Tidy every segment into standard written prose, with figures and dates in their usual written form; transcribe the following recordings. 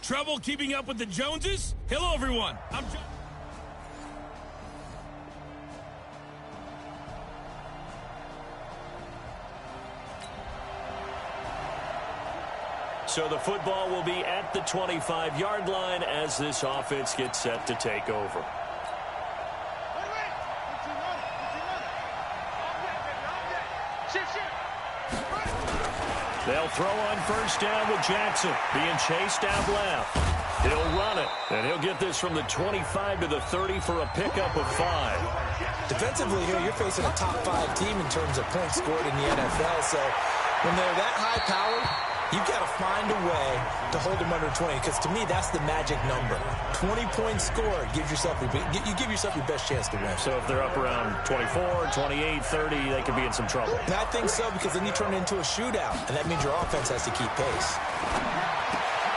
Trouble keeping up with the Joneses? Hello, everyone. I'm John. So the football will be at the 25-yard line as this offense gets set to take over. They'll throw on first down with Jackson being chased out left. He'll run it, and he'll get this from the 25 to the 30 for a pickup of 5. Defensively here, you're facing a top 5 team in terms of points scored in the NFL. So when they're that high-powered, you've got to find a way to hold them under 20, because to me, that's the magic number. 20 points scored, you give yourself your best chance to win. So if they're up around 24, 28, 30, they could be in some trouble. And I think so, because then you turn it into a shootout, and that means your offense has to keep pace.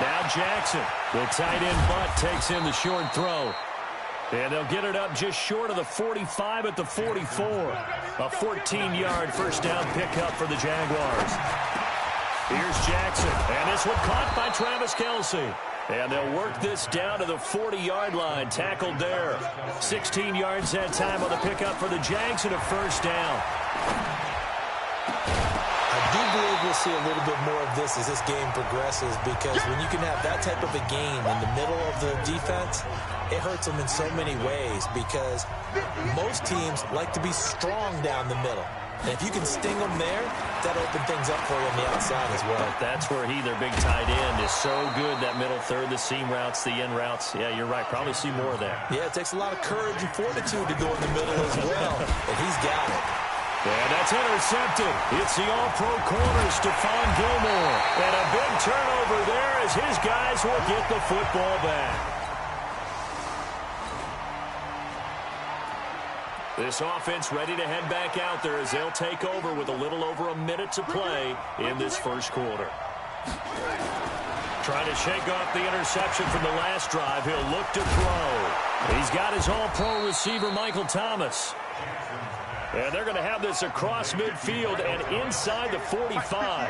Now Jackson, the tight end butt, takes in the short throw. And they'll get it up just short of the 45 at the 44. A 14-yard first down pickup for the Jaguars. Here's Jackson, and this one caught by Travis Kelce. And they'll work this down to the 40-yard line, tackled there. 16 yards that time on the pickup for the Jags and a first down. I do believe we'll see a little bit more of this as this game progresses, because when you can have that type of a game in the middle of the defense, it hurts them in so many ways, because most teams like to be strong down the middle. And if you can sting them there, that'll open things up for you on the outside as well. But that's where their big tight end, is so good, that middle third, the seam routes, the in routes. Yeah, you're right. Probably see more of that. Yeah, it takes a lot of courage and fortitude to go in the middle as well. And he's got it. And that's intercepted. It's the all-pro corner, Stephon Gilmore. And a big turnover there as his guys will get the football back. This offense ready to head back out there as they'll take over with a little over a minute to play in this first quarter. Trying to shake off the interception from the last drive. He'll look to throw. He's got his all-pro receiver, Michael Thomas. And they're going to have this across midfield and inside the 45.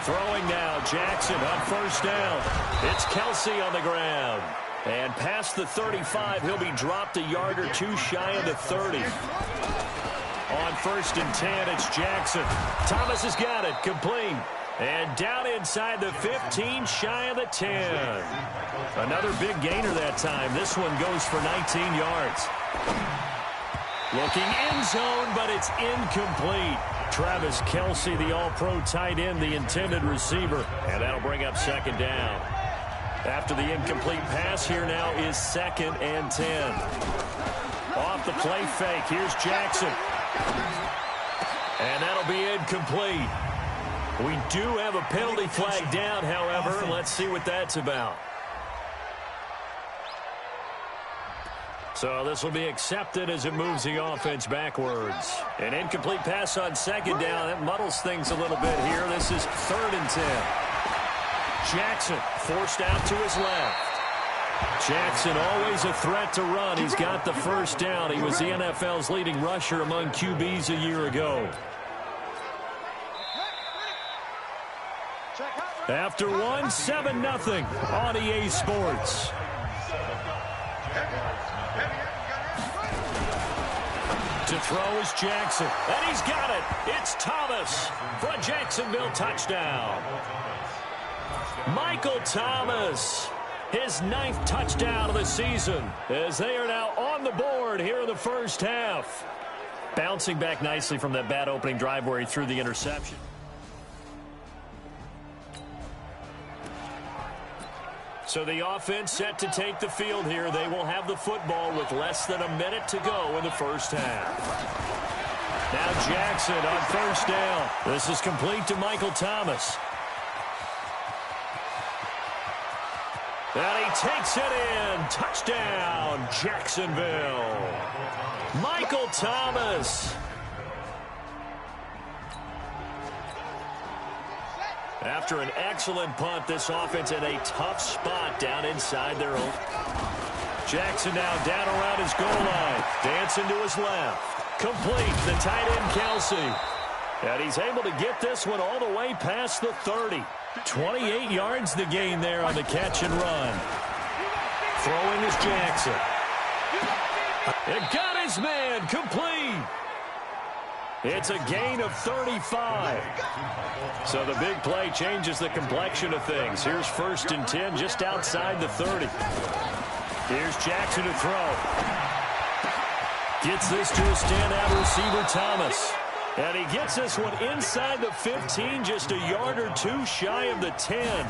Throwing now, Jackson on first down. It's Kelce on the ground. And past the 35, he'll be dropped a yard or two shy of the 30. On first and 10, it's Jackson. Thomas has got it, complete. And down inside the 15, shy of the 10. Another big gainer that time. This one goes for 19 yards. Looking end zone, but it's incomplete. Travis Kelce, the all-pro tight end, the intended receiver. And that'll bring up second down. After the incomplete pass, here now is 2nd and 10. Off the play fake, here's Jackson. And that'll be incomplete. We do have a penalty flag down, however. Let's see what that's about. So this will be accepted as it moves the offense backwards. An incomplete pass on second down. That muddles things a little bit here. This is 3rd and 10. Jackson forced out to his left. Jackson always a threat to run. He's got the first down. He was the NFL's leading rusher among QBs a year ago. After one, 7-0 on EA Sports. To throw is Jackson, and he's got it. It's Thomas for a Jacksonville touchdown. Michael Thomas, his 9th touchdown of the season, as they are now on the board here in the first half. Bouncing back nicely from that bad opening drive where he threw the interception. So the offense set to take the field here. They will have the football with less than a minute to go in the first half. Now Jackson on first down. This is complete to Michael Thomas. And he takes it in. Touchdown, Jacksonville. Michael Thomas. After an excellent punt, this offense in a tough spot down inside their own. Jackson now down around his goal line. Dancing to his left. Complete, the tight end Kelce. And he's able to get this one all the way past the 30. 28 yards the gain there on the catch and run. Throwing is Jackson. It got his man complete. It's a gain of 35. So the big play changes the complexion of things. Here's 1st and 10 just outside the 30. Here's Jackson to throw. Gets this to a standout receiver, Thomas. And he gets this one inside the 15, just a yard or two shy of the 10.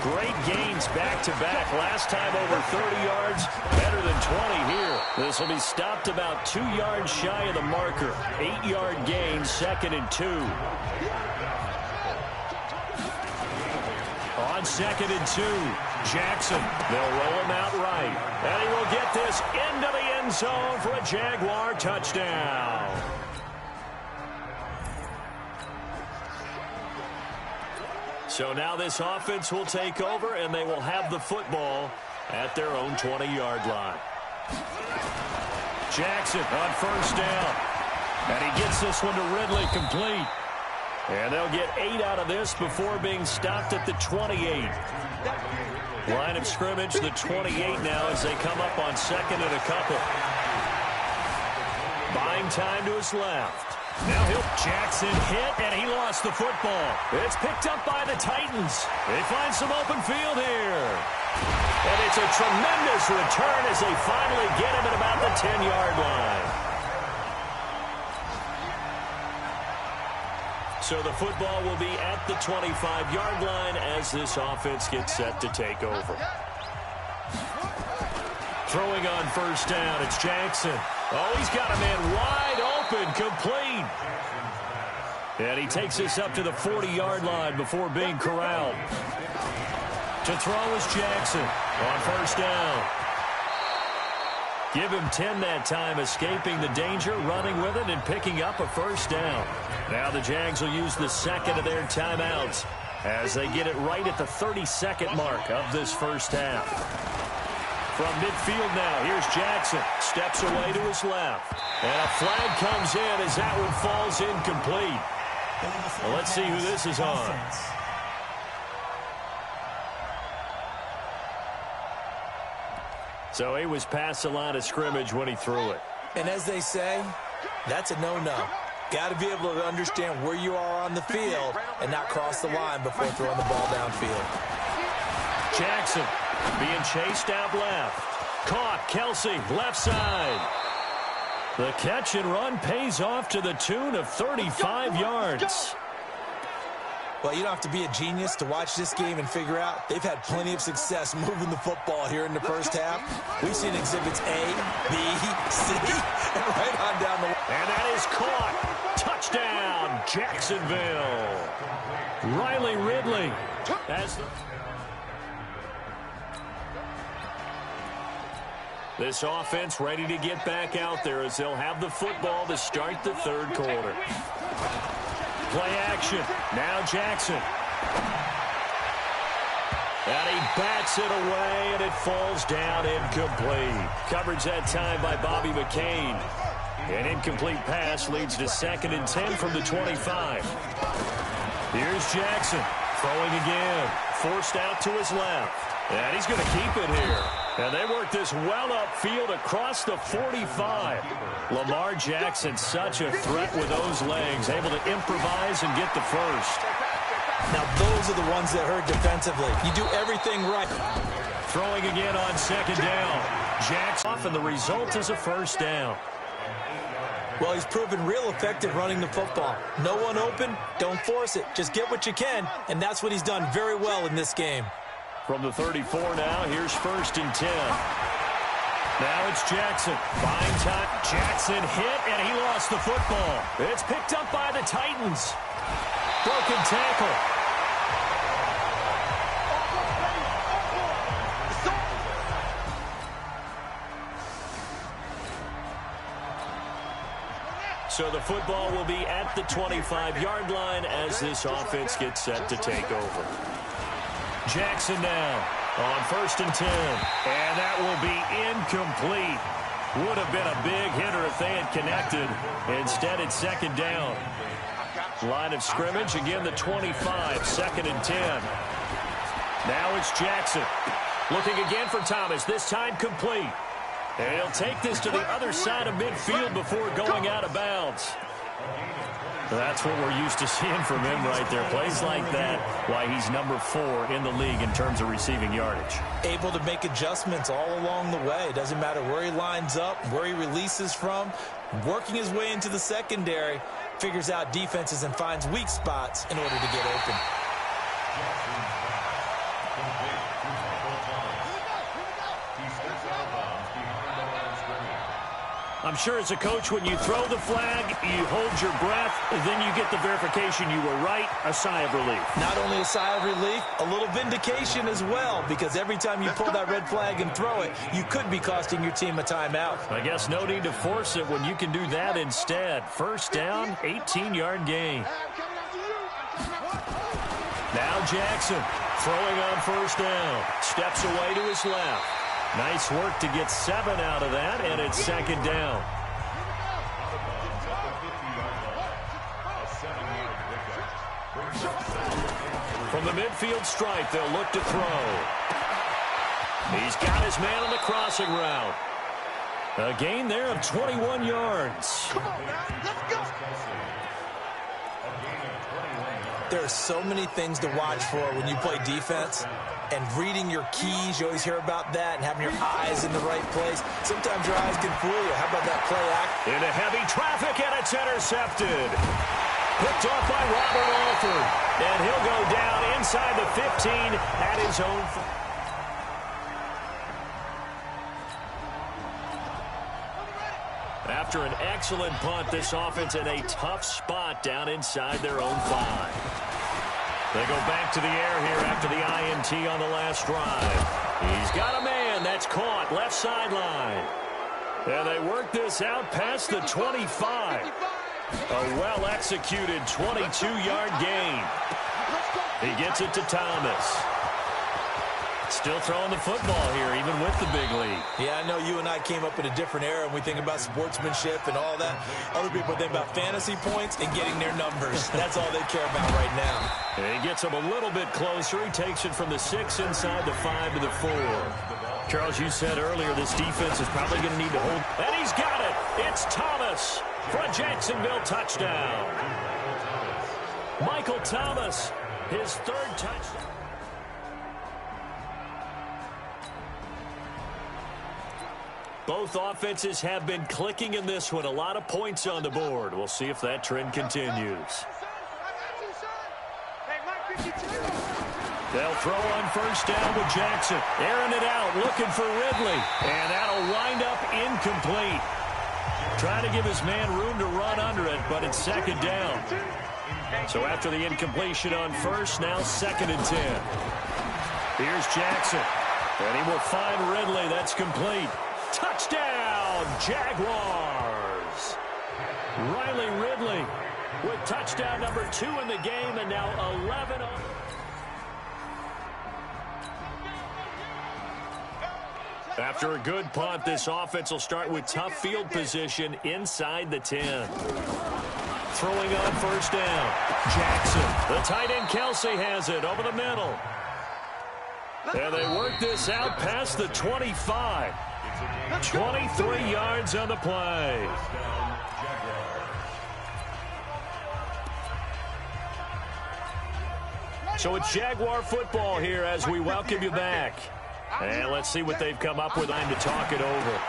Great gains back-to-back. Last time over 30 yards, better than 20 here. This will be stopped about 2 yards shy of the marker. 8-yard gain, 2nd and 2. On 2nd and 2, Jackson. They'll roll him out right. And he will get this into the end zone for a Jaguar touchdown. So now this offense will take over, and they will have the football at their own 20-yard line. Jackson on 1st down. And he gets this one to Ridley complete. And they'll get 8 out of this before being stopped at the 28. Line of scrimmage, the 28 now as they come up on 2nd and a couple. Buying time to his left. Now Jackson hit, and he lost the football. It's picked up by the Titans. They find some open field here. And it's a tremendous return as they finally get him at about the 10-yard line. So the football will be at the 25-yard line as this offense gets set to take over. Throwing on 1st down, it's Jackson. Oh, he's got a man wide open, complete. And he takes this up to the 40-yard line before being corralled. To throw is Jackson on 1st down. Give him 10 that time, escaping the danger, running with it, and picking up a 1st down. Now the Jags will use the 2nd of their timeouts as they get it right at the 32nd mark of this 1st half. From midfield now, here's Jackson. Steps away to his left. And a flag comes in as that one falls incomplete. Well, let's see who this is on. So he was past the line of scrimmage when he threw it. And as they say, that's a no-no. Got to be able to understand where you are on the field and not cross the line before throwing the ball downfield. Jackson being chased out left. Caught, Kelsey, left side. The catch and run pays off to the tune of 35 yards. Well, you don't have to be a genius to watch this game and figure out they've had plenty of success moving the football here in the 1st half. We've seen exhibits A, B, C, and right on down the line. And that is caught. Touchdown, Jacksonville. Riley Ridley as the... This offense ready to get back out there as they'll have the football to start the 3rd quarter. Play action. Now Jackson. And he bats it away, and it falls down incomplete. Coverage that time by Bobby McCain. An incomplete pass leads to 2nd and 10 from the 25. Here's Jackson. Throwing again. Forced out to his left. And he's going to keep it here. And they work this well upfield across the 45. Lamar Jackson, such a threat with those legs, able to improvise and get the 1st. Now those are the ones that hurt defensively. You do everything right. Throwing again on 2nd down. Jackson off, and the result is a 1st down. Well, he's proven real effective running the football. No one open, don't force it. Just get what you can, and that's what he's done very well in this game. From the 34 now, here's 1st and 10. Now it's Jackson. Buying time. Jackson hit, and he lost the football. It's picked up by the Titans. Broken tackle. So the football will be at the 25-yard line as this offense gets set to take over. Jackson now on 1st and 10. And that will be incomplete. Would have been a big hitter if they had connected. Instead, it's 2nd down. Line of scrimmage, again the 25, 2nd and 10. Now it's Jackson. Looking again for Thomas, this time complete. And he'll take this to the other side of midfield before going out of bounds. That's what we're used to seeing from him right there. Plays like that, why he's number 4 in the league in terms of receiving yardage. Able to make adjustments all along the way. Doesn't matter where he lines up, where he releases from. Working his way into the secondary, figures out defenses and finds weak spots in order to get open. I'm sure as a coach, when you throw the flag, you hold your breath, then you get the verification you were right, a sigh of relief. Not only a sigh of relief, a little vindication as well, because every time you pull that red flag and throw it, you could be costing your team a timeout. I guess no need to force it when you can do that instead. First down, 18-yard gain. Now Jackson throwing on first down. Steps away to his left. Nice work to get 7 out of that, and it's second down. From the midfield stripe, they'll look to throw. He's got his man on the crossing route. A gain there of 21 yards. Come on, man. Let's go. There are so many things to watch for when you play defense. And reading your keys, you always hear about that, and having your eyes in the right place. Sometimes your eyes can fool you. How about that play act? Into heavy traffic, and it's intercepted. Picked off by Robert Alford. And he'll go down inside the 15 at his own. After an excellent punt, this offense in a tough spot down inside their own 5. They go back to the air here after the INT on the last drive. He's got a man that's caught left sideline. And they work this out past the 25. A well-executed 22-yard gain. He gets it to Thomas. Still throwing the football here, even with the big lead. Yeah, I know you and I came up in a different era, and we think about sportsmanship and all that. Other people think about fantasy points and getting their numbers. That's all they care about right now. And he gets him a little bit closer. He takes it from the 6 inside the 5 to the 4. Charles, you said earlier this defense is probably going to need to hold. And he's got it. It's Thomas for a Jacksonville touchdown. Michael Thomas, his 3rd touchdown. Both offenses have been clicking in this one. A lot of points on the board. We'll see if that trend continues. They'll throw on first down with Jackson. Airing it out, looking for Ridley. And that'll wind up incomplete. Trying to give his man room to run under it, but it's second down. So after the incompletion on first, now 2nd and 10. Here's Jackson. And he will find Ridley. That's complete. Touchdown, Jaguars. Riley Ridley with touchdown number 2 in the game, and now 11 on. After a good punt, this offense will start with tough field position inside the 10. Throwing on first down. Jackson. The tight end Kelsey has it over the middle. And they work this out past the 25. 23 yards on the play. So it's Jaguar football here as we welcome you back. And let's see what they've come up with. Time to talk it over.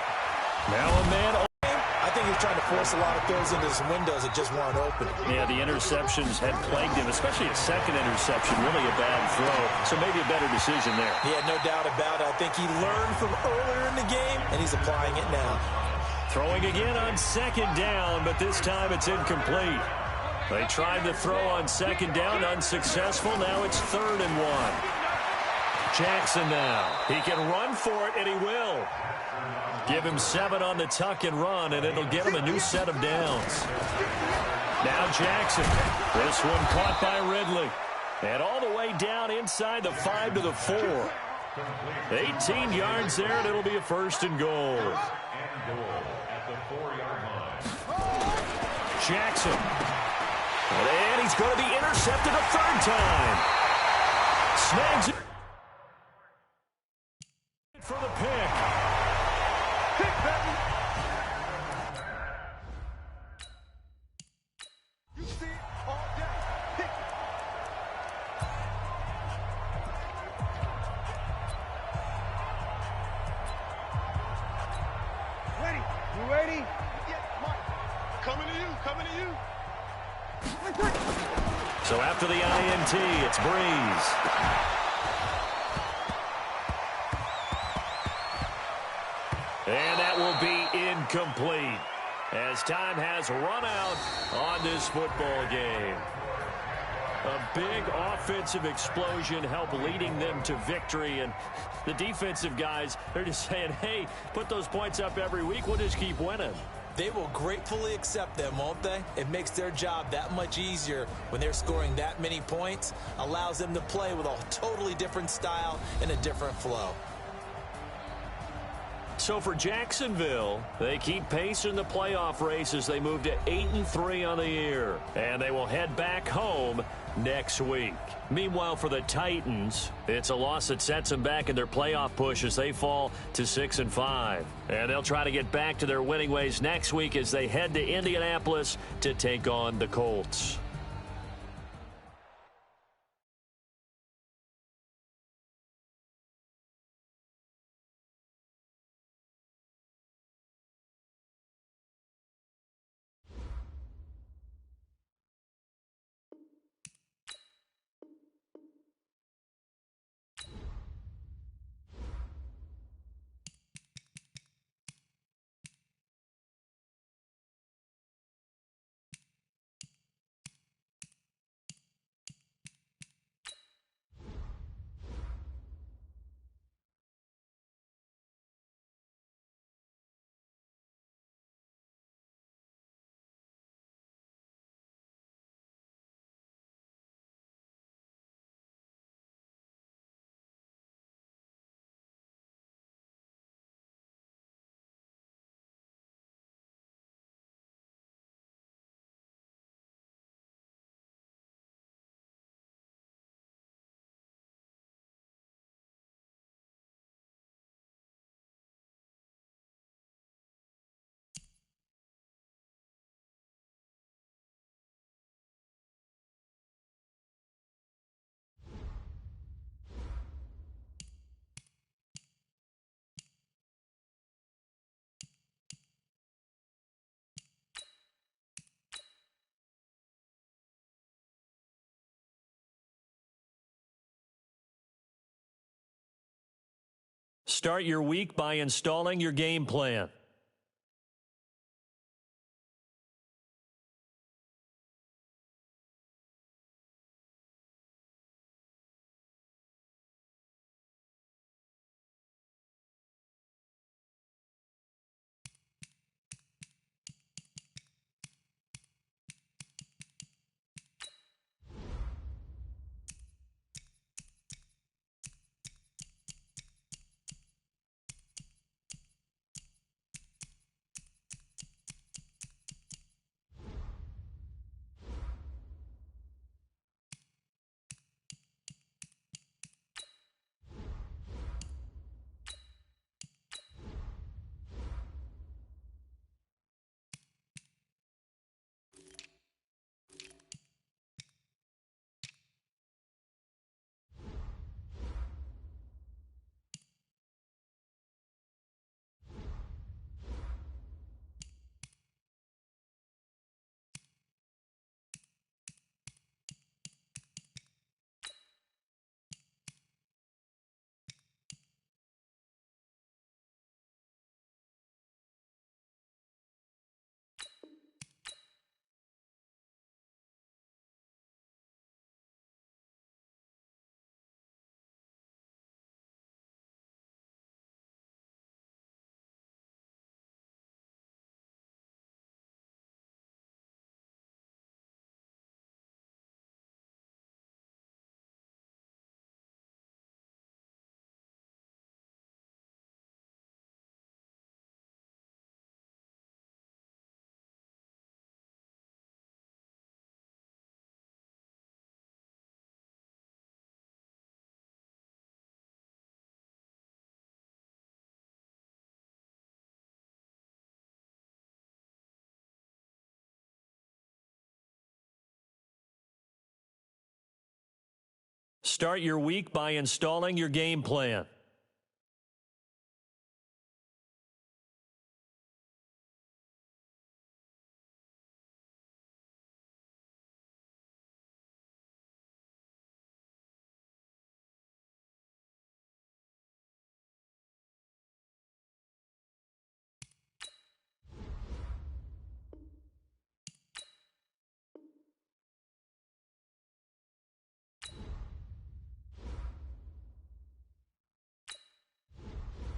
Now a man. I think he's trying to force a lot of throws into some windows that just weren't open. Yeah, the interceptions had plagued him, especially a second interception. Really a bad throw. So maybe a better decision there. Yeah, no doubt about it. I think he learned from earlier in the game, and he's applying it now. Throwing again on second down, but this time it's incomplete. They tried to throw on second down, unsuccessful. Now it's 3rd and 1. Jackson now. He can run for it, and he will. Give him 7 on the tuck and run, and it'll get him a new set of downs. Now Jackson. This one caught by Ridley. And all the way down inside the 5 to the 4. 18 yards there, and it'll be a 1st and goal. Jackson. And he's going to be intercepted a 3rd time. Snags it. So after the INT, it's Breeze. And that will be incomplete, as time has run out on this football game. A big offensive explosion helped leading them to victory, and the defensive guys, they're just saying, hey, put those points up every week, we'll just keep winning. They will gratefully accept them, won't they? It makes their job that much easier when they're scoring that many points, allows them to play with a totally different style and a different flow. So for Jacksonville, they keep pace in the playoff race as they move to 8-3 on the year. And they will head back home next week. Meanwhile, for the Titans, it's a loss that sets them back in their playoff push as they fall to 6-5. And they'll try to get back to their winning ways next week as they head to Indianapolis to take on the Colts. Start your week by installing your game plan. Start your week by installing your game plan.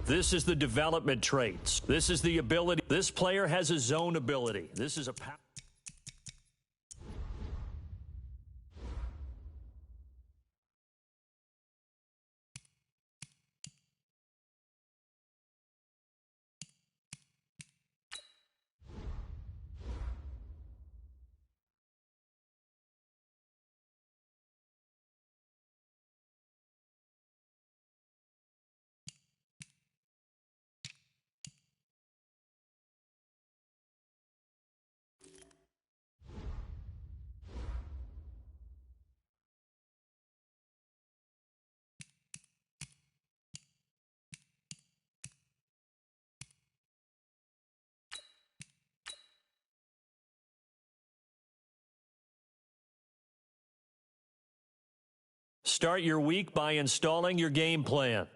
This is the development traits. This is the ability. This player has a zone ability. This is a power. Start your week by installing your game plan.